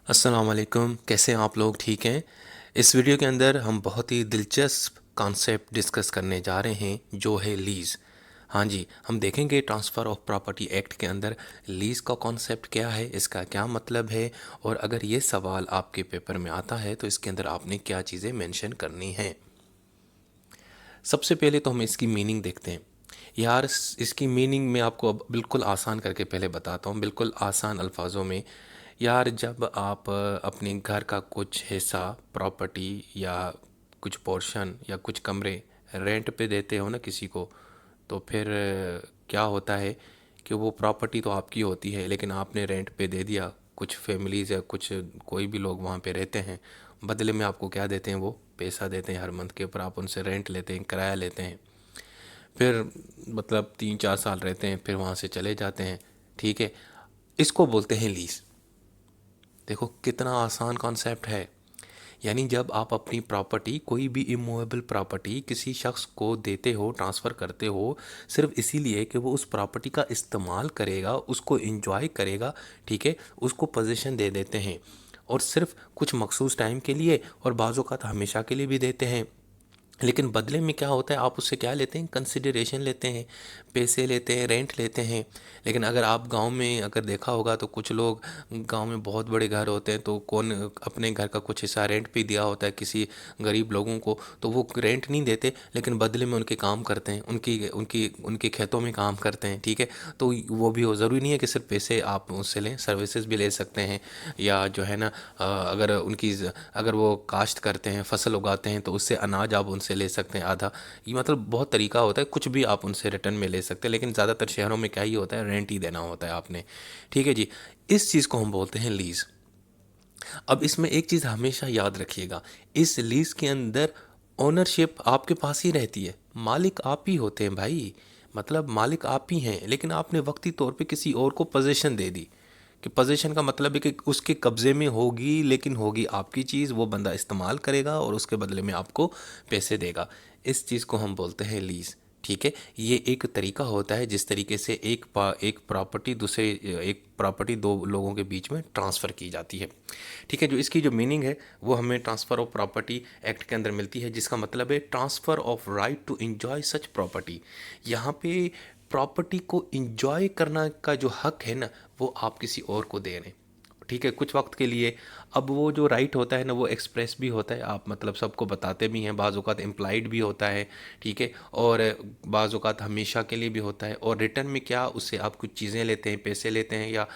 अस्सलाम वालेकुम। कैसे हैं आप लोग? ठीक हैं? इस वीडियो के अंदर हम बहुत ही दिलचस्प कॉन्सेप्ट डिस्कस करने जा रहे हैं जो है लीज़। हाँ जी, हम देखेंगे ट्रांसफ़र ऑफ प्रॉपर्टी एक्ट के अंदर लीज़ का कॉन्सेप्ट क्या है, इसका क्या मतलब है, और अगर ये सवाल आपके पेपर में आता है तो इसके अंदर आपने क्या चीज़ें मेंशन करनी हैं। सबसे पहले तो हम इसकी मीनिंग देखते हैं। यार इसकी मीनिंग मैं आपको अब बिल्कुल आसान करके पहले बताता हूँ, बिल्कुल आसान अल्फाजों में। यार जब आप अपने घर का कुछ हिस्सा प्रॉपर्टी या कुछ पोर्शन या कुछ कमरे रेंट पे देते हो ना किसी को, तो फिर क्या होता है कि वो प्रॉपर्टी तो आपकी होती है लेकिन आपने रेंट पे दे दिया। कुछ फैमिलीज़ या कुछ कोई भी लोग वहाँ पे रहते हैं, बदले में आपको क्या देते हैं? वो पैसा देते हैं, हर मंथ के ऊपर आप उनसे रेंट लेते हैं, किराया लेते हैं। फिर मतलब 3-4 साल रहते हैं, फिर वहाँ से चले जाते हैं। ठीक है, इसको बोलते हैं लीज़। देखो कितना आसान कॉन्सेप्ट है। यानी जब आप अपनी प्रॉपर्टी, कोई भी इमूवेबल प्रॉपर्टी किसी शख्स को देते हो, ट्रांसफ़र करते हो, सिर्फ इसीलिए कि वो उस प्रॉपर्टी का इस्तेमाल करेगा, उसको इंजॉय करेगा। ठीक है, उसको पोजीशन दे देते हैं, और सिर्फ कुछ मखसूस टाइम के लिए और बाज़ औक़ात हमेशा के लिए भी देते हैं। लेकिन बदले में क्या होता है, आप उससे क्या लेते हैं? कंसिडरेशन लेते हैं, पैसे लेते हैं, रेंट लेते हैं। लेकिन अगर आप गांव में अगर देखा होगा तो कुछ लोग, गांव में बहुत बड़े घर होते हैं, तो कौन अपने घर का कुछ हिस्सा रेंट पे दिया होता है किसी गरीब लोगों को, तो वो रेंट नहीं देते लेकिन बदले में उनके काम करते हैं, उनकी उनकी उनके खेतों में काम करते हैं। ठीक है, तो वो भी हो, ज़रूरी नहीं है कि सिर्फ पैसे आप उससे लें, सर्विसेज भी ले सकते हैं। या जो है ना, अगर अगर वो काश्त करते हैं, फसल उगाते हैं, तो उससे अनाज आप उनसे ले सकते हैं आधा। ये मतलब बहुत तरीका होता है, कुछ भी आप उनसे रिटर्न में ले सकते हैं। लेकिन ज़्यादातर शहरों में क्या ही होता है, रेंट ही देना होता है आपने। ठीक है जी, इस चीज़ को हम बोलते हैं लीज़। अब इसमें एक चीज़ हमेशा याद रखिएगा, इस लीज़ के अंदर ओनरशिप आपके पास ही रहती है, मालिक आप ही होते हैं भाई। मतलब मालिक आप ही हैं, लेकिन आपने वक्ती तौर पे किसी और को पोजीशन दे दी। कि पोजीशन का मतलब है कि उसके कब्ज़े में होगी, लेकिन होगी आपकी चीज़, वो बंदा इस्तेमाल करेगा और उसके बदले में आपको पैसे देगा। इस चीज़ को हम बोलते हैं लीज़। ठीक है, ये एक तरीका होता है जिस तरीके से एक प्रॉपर्टी दूसरे, एक प्रॉपर्टी दो लोगों के बीच में ट्रांसफ़र की जाती है। ठीक है, जो इसकी जो मीनिंग है वो हमें ट्रांसफ़र ऑफ प्रॉपर्टी एक्ट के अंदर मिलती है, जिसका मतलब है transfer of right to enjoy such property. यहाँ पे प्रॉपर्टी को इंजॉय करना का जो हक है ना, वो आप किसी और को दे रहे हैं। ठीक है, कुछ वक्त के लिए। अब वो जो राइट होता है ना, वो एक्सप्रेस भी होता है, आप मतलब सबको बताते भी हैं, बाज़ औक़ात इम्प्लाइड भी होता है। ठीक है, और बाज़ औक़ात हमेशा के लिए भी होता है। और रिटर्न में क्या, उससे आप कुछ चीज़ें लेते हैं, पैसे लेते हैं, या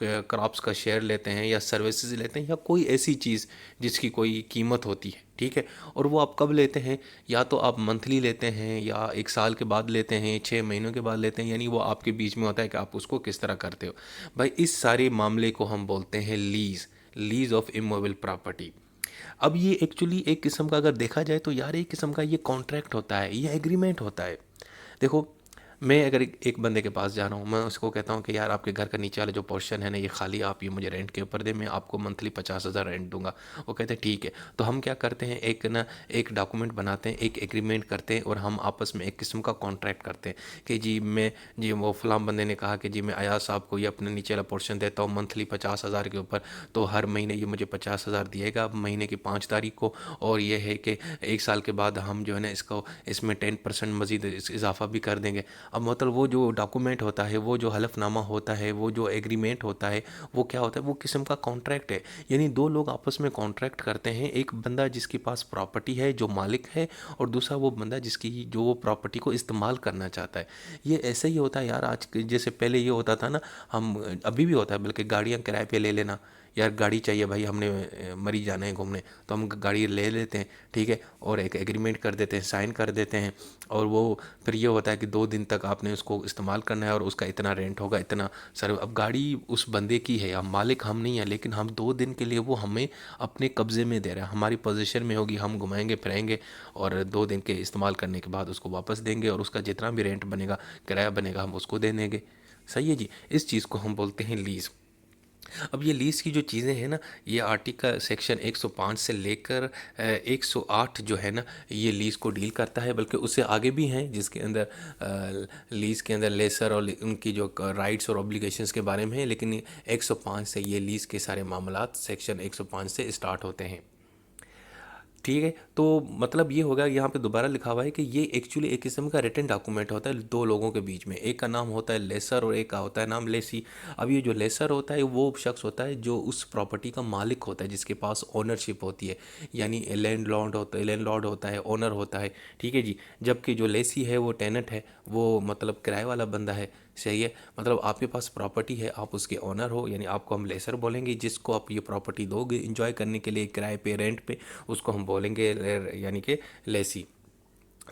क्रॉप्स का शेयर लेते हैं, या सर्विसेज लेते हैं, या कोई ऐसी चीज़ जिसकी कोई कीमत होती है। ठीक है, और वो आप कब लेते हैं? या तो आप मंथली लेते हैं, या 1 साल के बाद लेते हैं, 6 महीनों के बाद लेते हैं। यानी वो आपके बीच में होता है कि आप उसको किस तरह करते हो। भाई इस सारे मामले को हम बोलते हैं lease, lease of immovable property. अब ये एक्चुअली एक किस्म का अगर देखा जाए तो यार एक किस्म का ये कॉन्ट्रैक्ट होता है, ये एग्रीमेंट होता है। देखो, मैं अगर एक बंदे के पास जा रहा हूँ, मैं उसको कहता हूँ कि यार आपके घर का नीचे वाला जो पोर्शन है ना, ये खाली, आप ये मुझे रेंट के ऊपर दे, मैं आपको मंथली 50,000 रेंट दूंगा। वो कहते हैं ठीक है। तो हम क्या करते हैं, एक डॉक्यूमेंट बनाते हैं, एक एग्रीमेंट करते हैं, और हम आपस में एक किस्म का कॉन्ट्रैक्ट करते हैं कि जी वो फलां बंदे ने कहा कि जी मैं अयाज साहब को ये अपने नीचे वाला पोर्शन देता हूँ मंथली 50,000 के ऊपर, तो हर महीने ये मुझे 50,000 दिएगा महीने की 5 तारीख को। और ये है कि 1 साल के बाद हम जो है ना इसको, इसमें 10% मज़ीद इजाफा भी कर देंगे। अब मतलब वो जो डॉक्यूमेंट होता है, वो जो हलफनामा होता है, वो जो एग्रीमेंट होता है, वो क्या होता है? वो किस्म का कॉन्ट्रैक्ट है। यानी दो लोग आपस में कॉन्ट्रैक्ट करते हैं, एक बंदा जिसके पास प्रॉपर्टी है, जो मालिक है, और दूसरा वो बंदा जिसकी जो वो प्रॉपर्टी को इस्तेमाल करना चाहता है। ये ऐसे ही होता है यार, आज जैसे पहले ये होता था ना, हम अभी भी होता है बल्कि, गाड़ियाँ किराए पे ले लेना। यार गाड़ी चाहिए भाई, हमने मरी जाना है घूमने, तो हम गाड़ी ले लेते हैं। ठीक है, और एक एग्रीमेंट कर देते हैं, साइन कर देते हैं, और वो फिर ये होता है कि 2 दिन तक आपने उसको इस्तेमाल करना है, और उसका इतना रेंट होगा, इतना सर। अब गाड़ी उस बंदे की है, हम मालिक हम नहीं है, लेकिन हम 2 दिन के लिए वो हमें अपने कब्ज़े में दे रहा है, हमारी पोजीशन में होगी, हम घुमाएंगे फिराएंगे, और 2 दिन के इस्तेमाल करने के बाद उसको वापस देंगे, और उसका जितना भी रेंट बनेगा, किराया बनेगा, हम उसको दे देंगे। सही है जी, इस चीज़ को हम बोलते हैं लीज़। अब ये लीज़ की जो चीज़ें हैं ना, ये आर्टिकल सेक्शन 105 से लेकर 108 जो है ना, ये लीज़ को डील करता है। बल्कि उससे आगे भी हैं जिसके अंदर लीज़ के अंदर लेसर और उनकी जो राइट्स और ऑब्लिगेशंस के बारे में है, लेकिन 105 से ये लीज़ के सारे मामलात सेक्शन 105 से स्टार्ट होते हैं। ठीक है, तो मतलब ये होगा, यहाँ पे दोबारा लिखा हुआ है कि ये एक्चुअली एक किस्म का रिटन डॉक्यूमेंट होता है दो लोगों के बीच में। एक का नाम होता है लेसर और एक का होता है नाम लेसी। अब ये जो लेसर होता है वो शख्स होता है जो उस प्रॉपर्टी का मालिक होता है, जिसके पास ओनरशिप होती है, यानी लैंडलॉर्ड होता है, ओनर होता है। ठीक है जी। जबकि जो लेसी है वो टेनेंट है, वो मतलब किराए वाला बंदा है। सही है, मतलब आपके पास प्रॉपर्टी है, आप उसके ओनर हो, यानी आपको हम लेसर बोलेंगे। जिसको आप ये प्रॉपर्टी दोगे इंजॉय करने के लिए किराए पे, रेंट पे, उसको हम बोलेंगे यानी कि लेसी।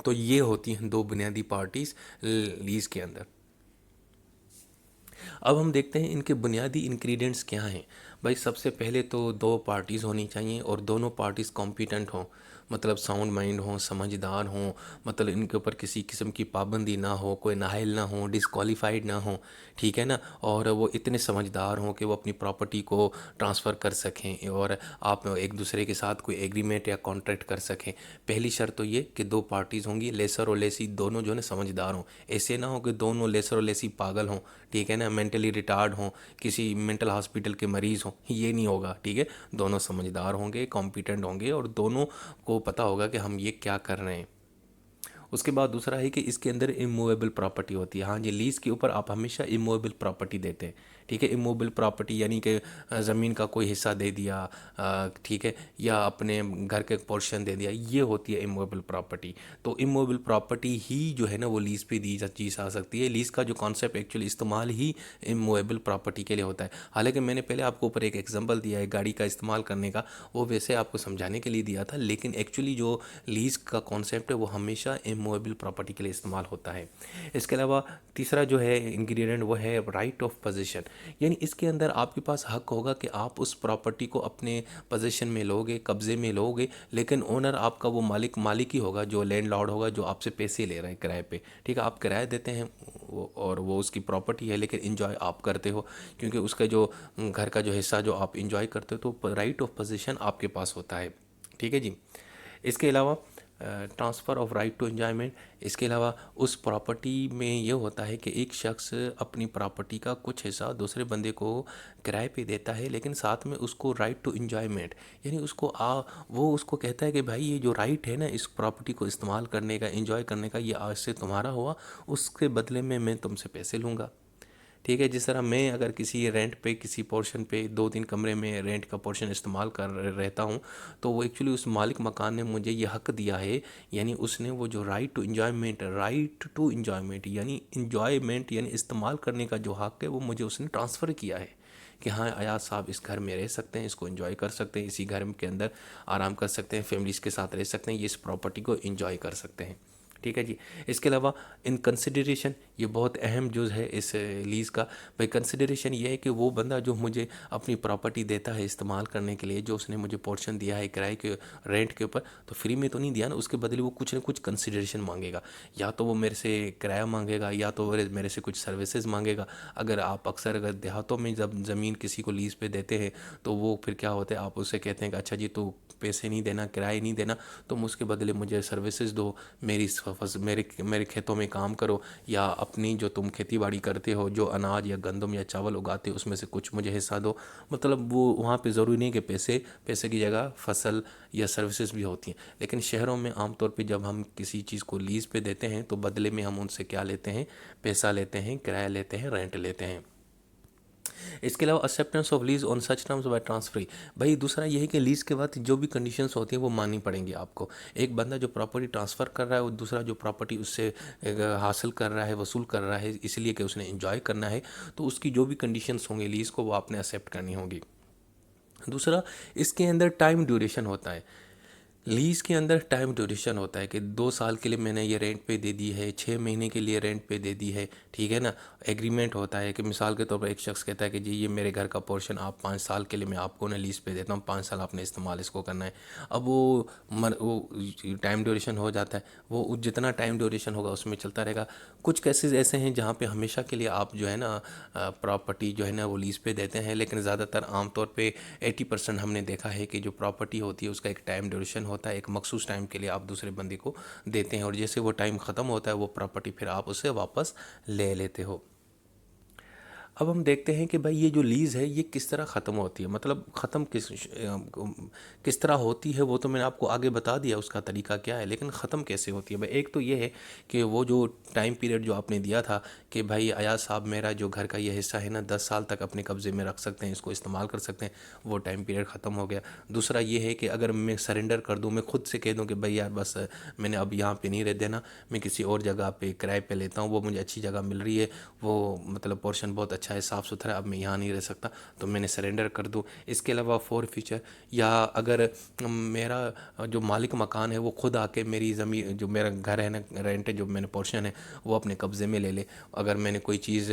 तो ये होती हैं दो बुनियादी पार्टीज लीज के अंदर। अब हम देखते हैं इनके बुनियादी इंग्रेडिएंट्स क्या हैं। भाई सबसे पहले तो दो पार्टीज़ होनी चाहिए और दोनों पार्टीज़ कॉम्पिटेंट हों, मतलब साउंड माइंड हों, समझदार हों, मतलब इनके ऊपर किसी किस्म की पाबंदी ना हो, कोई नाअहल ना हो, डिस्क्वालीफाइड ना हो। ठीक है ना, और वो इतने समझदार हों कि वो अपनी प्रॉपर्टी को ट्रांसफ़र कर सकें और आप एक दूसरे के साथ कोई एग्रीमेंट या कॉन्ट्रैक्ट कर सकें। पहली शर्त तो ये कि दो पार्टीज़ होंगी, लेसर और लेसी दोनों जो है ना समझदार हों। ऐसे ना हो कि दोनों लेसर और लेसी पागल हों, ठीक है ना, मेंटली रिटार्ड हों, किसी मेंटल हॉस्पिटल के मरीज़ हों, ये नहीं होगा। ठीक है, दोनों समझदार होंगे, कॉम्पिटेंट होंगे और दोनों को पता होगा कि हम ये क्या कर रहे हैं। उसके बाद दूसरा है कि इसके अंदर इमूवेबल प्रॉपर्टी होती है। हाँ जी, लीज़ के ऊपर आप हमेशा इमूवेबल प्रॉपर्टी देते हैं। ठीक है, इमूवेबल प्रॉपर्टी यानी कि ज़मीन का कोई हिस्सा दे दिया, ठीक है, या अपने घर का एक पोर्शन दे दिया, ये होती है इमूवेबल प्रॉपर्टी। तो इमूवेबल प्रॉपर्टी ही जो है ना वो लीज़ पे दी जा सकती है। लीज़ का जो कॉन्सेप्ट एक्चुअली इस्तेमाल ही इमूवेबल प्रॉपर्टी के लिए होता है। हालांकि मैंने पहले आपको ऊपर एक एग्जांपल दिया है गाड़ी का इस्तेमाल करने का, वो वैसे आपको समझाने के लिए दिया था, लेकिन एक्चुअली जो लीज़ का कॉन्सेप्ट है वो हमेशा इमूवेबल प्रॉपर्टी के लिए इस्तेमाल होता है। इसके अलावा तीसरा जो है इंग्रेडिएंट वो है राइट ऑफ पोजीशन, यानी इसके अंदर आपके पास हक होगा कि आप उस प्रॉपर्टी को अपने पोजीशन में लोगे, कब्जे में लोगे, लेकिन ओनर आपका वो मालिक ही होगा, जो लैंडलॉर्ड होगा, जो आपसे पैसे ले रहा है किराए पे। ठीक है, आप किराया देते हैं और वो उसकी प्रॉपर्टी है, लेकिन इन्जॉय आप करते हो, क्योंकि उसका जो घर का जो हिस्सा जो आप इन्जॉय करते हो, तो राइट ऑफ पोजीशन आपके पास होता है। ठीक है जी। इसके अलावा transfer of right to enjoyment, इसके अलावा उस प्रॉपर्टी में ये होता है कि एक शख्स अपनी प्रॉपर्टी का कुछ हिस्सा दूसरे बंदे को किराए पे देता है, लेकिन साथ में उसको राइट टू एंजॉयमेंट, यानी वो उसको कहता है कि भाई ये जो राइट है ना इस प्रॉपर्टी को इस्तेमाल करने का, एंजॉय करने का, ये आज से तुम्हारा हुआ, उसके बदले में मैं तुमसे पैसे लूँगा। ठीक है, जिस तरह मैं अगर किसी रेंट पे किसी पोर्शन पे 2-3 कमरे में रेंट का पोर्शन इस्तेमाल कर रहता हूँ, तो वो एक्चुअली उस मालिक मकान ने मुझे ये हक दिया है, यानी उसने वो जो राइट टू इन्जॉयमेंट यानी इस्तेमाल करने का जो हक है वो मुझे उसने ट्रांसफ़र किया है कि हाँ अयाज साहब इस घर में रह सकते हैं, इसको एंजॉय कर सकते हैं, इसी घर के अंदर आराम कर सकते हैं, फैमिलीज़ के साथ रह सकते हैं, ये इस प्रॉपर्टी को एंजॉय कर सकते हैं। ठीक है जी। इसके अलावा इन कंसिडरेशन, ये बहुत अहम जुज़ है इस लीज़ का। भाई कंसिडरेशन ये है कि वो बंदा जो मुझे अपनी प्रॉपर्टी देता है इस्तेमाल करने के लिए, जो उसने मुझे पोर्शन दिया है किराए के रेंट के ऊपर, तो फ्री में तो नहीं दिया ना, उसके बदले वो कुछ ना कुछ कंसिडरेशन मांगेगा। या तो वो मेरे से किराया मांगेगा, या तो वो मेरे से कुछ सर्विसेज मांगेगा। अगर देहातों में जब ज़मीन किसी को लीज़ पे देते हैं, तो वो फिर क्या होता है, आप उससे कहते हैं कि अच्छा जी तो पैसे नहीं देना, किराए नहीं देना, तुम उसके बदले मुझे सर्विसेज दो, मेरे खेतों में काम करो, या अपनी जो तुम खेती बाड़ी करते हो, जो अनाज या गंदम या चावल उगाते हो, उसमें से कुछ मुझे हिस्सा दो। मतलब वो वहाँ पे ज़रूरी नहीं कि पैसे की जगह फसल या सर्विसेज भी होती हैं। लेकिन शहरों में आमतौर पे जब हम किसी चीज़ को लीज़ पे देते हैं, तो बदले में हम उनसे क्या लेते हैं, पैसा लेते हैं, किराया लेते हैं, रेंट लेते हैं। इसके अलावा acceptance of lease on such terms by transferee, भाई दूसरा ये है कि लीज़ के बाद जो भी कंडीशंस होती हैं वो माननी पड़ेंगी आपको। एक बंदा जो प्रॉपर्टी ट्रांसफ़र कर रहा है और दूसरा जो प्रॉपर्टी उससे हासिल कर रहा है, वसूल कर रहा है, इसलिए कि उसने इन्जॉय करना है, तो उसकी जो भी कंडीशंस होंगी लीज़ को, वो आपने एक्सेप्ट करनी होगी। दूसरा, इसके अंदर टाइम ड्यूरेशन होता है। लीज़ के अंदर टाइम ड्यूरेशन होता है कि 2 साल के लिए मैंने ये रेंट पे दे दी है, 6 महीने के लिए रेंट पे दे दी है, ठीक है ना। एग्रीमेंट होता है कि मिसाल के तौर पर एक शख्स कहता है कि जी ये मेरे घर का पोर्शन आप 5 साल के लिए मैं आपको ना लीज़ पे देता हूँ, 5 साल आपने इस्तेमाल इसको करना है। अब वो टाइम ड्यूरेशन हो जाता है, वो जितना टाइम ड्यूरेशन होगा उसमें चलता रहेगा। कुछ केसेस ऐसे हैं जहाँ पे हमेशा के लिए आप जो है ना प्रॉपर्टी जो है ना वो लीज़ पे देते हैं, लेकिन ज़्यादातर आमतौर पे 80% हमने देखा है कि जो प्रॉपर्टी होती है उसका एक टाइम ड्यूरेशन होता है, एक मखसूस टाइम के लिए आप दूसरे बंदे को देते हैं और जैसे वो टाइम ख़त्म होता है वो प्रॉपर्टी फिर आप उसे वापस ले लेते हो। अब हम देखते हैं कि भाई ये जो लीज़ है ये किस तरह ख़त्म होती है, मतलब ख़त्म किस तरह होती है वो तो मैंने आपको आगे बता दिया उसका तरीका क्या है, लेकिन ख़त्म कैसे होती है भाई। एक तो ये है कि वो जो टाइम पीरियड जो आपने दिया था कि भाई अयाज साहब मेरा जो घर का ये हिस्सा है ना 10 साल तक अपने कब्ज़े में रख सकते हैं, इसको इस्तेमाल कर सकते हैं, वो टाइम पीरियड ख़त्म हो गया। दूसरा ये है कि अगर मैं सरेंडर कर दूँ, मैं खुद से कह दूँ कि भाई यार बस मैंने अब यहाँ पे नहीं रह देना, मैं किसी और जगह पे किराए पे लेता हूँ, वो मुझे अच्छी जगह मिल रही है, वो मतलब पोर्शन बहुत अच्छा है, साफ़ सुथरा है, अब मैं यहाँ नहीं रह सकता, तो मैंने सरेंडर कर दूँ। इसके अलावा फॉर फ्यूचर, या अगर मेरा जो मालिक मकान है वो खुद आके मेरी ज़मीन जो मेरा घर है ना, रेंट है जो मैंने पोर्शन है वो अपने कब्ज़े में ले ले। अगर मैंने कोई चीज़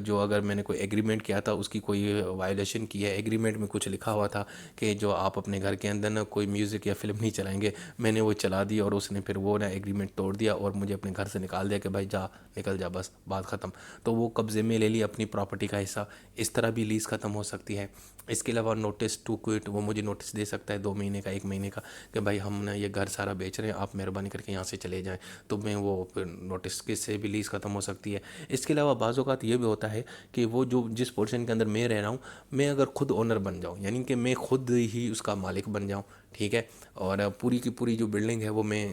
जो अगर मैंने कोई एग्रीमेंट किया था उसकी कोई वायलेशन की है, एग्रीमेंट में कुछ लिखा हुआ था कि जो आप अपने घर के अंदर ना कोई म्यूज़िक या फिल्म नहीं चलाएंगे, मैंने वो चला दी और उसने फिर वो ना एग्रीमेंट तोड़ दिया और मुझे अपने घर से निकाल दिया कि भाई जा निकल जा, बस बात ख़त्म। तो वो कब्ज़े में ले ली अपनी प्रॉपर्टी का हिस्सा, इस तरह भी लीज़ ख़त्म हो सकती है। इसके अलावा नोटिस टू क्विट, वो मुझे नोटिस दे सकता है 2 महीने का, 1 महीने का, कि भाई हम ना ये घर सारा बेच रहे हैं, आप मेहरबानी करके यहाँ से चले जाएं, तो मैं वो फिर नोटिस के से भी लीज़ ख़त्म हो सकती है। इसके अलावा बाज़ औक़ात ये भी होता है कि वो जो जिस पोर्शन के अंदर मैं रह रहा हूँ, मैं अगर खुद ओनर बन जाऊँ, यानी कि मैं खुद ही उसका मालिक बन जाऊँ, ठीक है, और पूरी की पूरी जो बिल्डिंग है वो मैं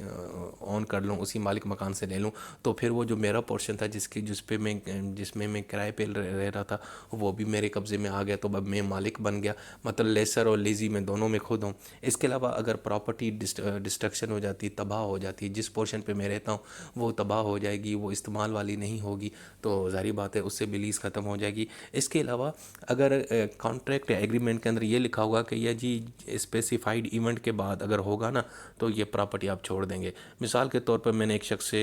ऑन कर लूँ, उसी मालिक मकान से ले लूँ, तो फिर वो जो मेरा पोर्शन था जिसमें मैं किराए पे रह रहा था वो भी मेरे कब्ज़े में आ गया, तो अब मैं मालिक बन गया, मतलब लेसर और लेज़ी मैं दोनों में खुद हूँ। इसके अलावा अगर प्रॉपर्टी डिस्ट्रक्शन हो जाती, तबाह हो जाती, जिस पोर्शन पे मैं रहता हूँ वो तबाह हो जाएगी, वो इस्तेमाल वाली नहीं होगी, तो ज़ाहिर बात है उससे भी लीज़ ख़त्म हो जाएगी। इसके अलावा अगर कॉन्ट्रैक्ट या एग्रीमेंट के अंदर ये लिखा होगा कि यह जी स्पेसिफाइड इवेंट के बाद अगर होगा ना तो ये प्रॉपर्टी आप छोड़ देंगे। मिसाल के तौर पर मैंने एक शख्स से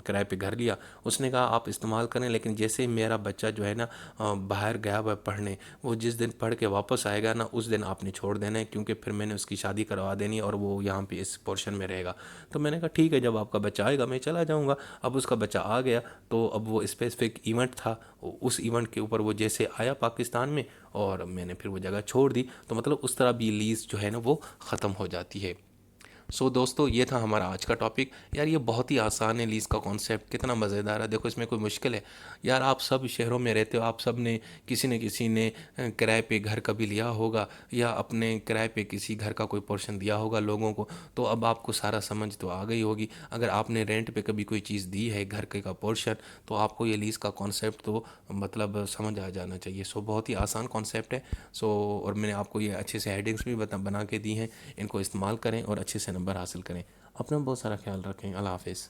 किराए पे घर लिया, उसने कहा आप इस्तेमाल करें, लेकिन जैसे मेरा बच्चा जो है ना बाहर गया हुआ है पढ़ने, वो जिस दिन पढ़ के वापस आएगा ना उस दिन आपने छोड़ देना है, क्योंकि फिर मैंने उसकी शादी करवा देनी है और वो यहाँ पे इस पोर्शन में रहेगा। तो मैंने कहा ठीक है, जब आपका बच्चा आएगा मैं चला जाऊँगा। अब उसका बच्चा आ गया तो अब वो स्पेसिफिक इवेंट था, उस इवेंट के ऊपर वो जैसे आया पाकिस्तान में और मैंने फिर वो जगह छोड़ दी, तो मतलब उस तरह भी लीज़ जो है ना वो ख़त्म हो जाती है। दोस्तों ये था हमारा आज का टॉपिक। यार ये बहुत ही आसान है, लीज़ का कॉन्सेप्ट कितना मज़ेदार है, देखो इसमें कोई मुश्किल है? यार आप सब शहरों में रहते हो, आप सब ने किसी न किसी ने किराए पे घर कभी लिया होगा या अपने किराए पे किसी घर का कोई पोर्शन दिया होगा लोगों को, तो अब आपको सारा समझ तो आ गई होगी। अगर आपने रेंट पे कभी कोई चीज़ दी है घर के का पोर्शन, तो आपको ये लीज़ का कॉन्सेप्ट तो मतलब समझ आ जाना चाहिए। बहुत ही आसान कॉन्सेप्ट है। और मैंने आपको ये अच्छे से हेडिंग्स भी बना के दी हैं, इनको इस्तेमाल करें और अच्छे से नंबर हासिल करें। अपना बहुत सारा ख्याल रखें। अल्लाह हाफ़िज़।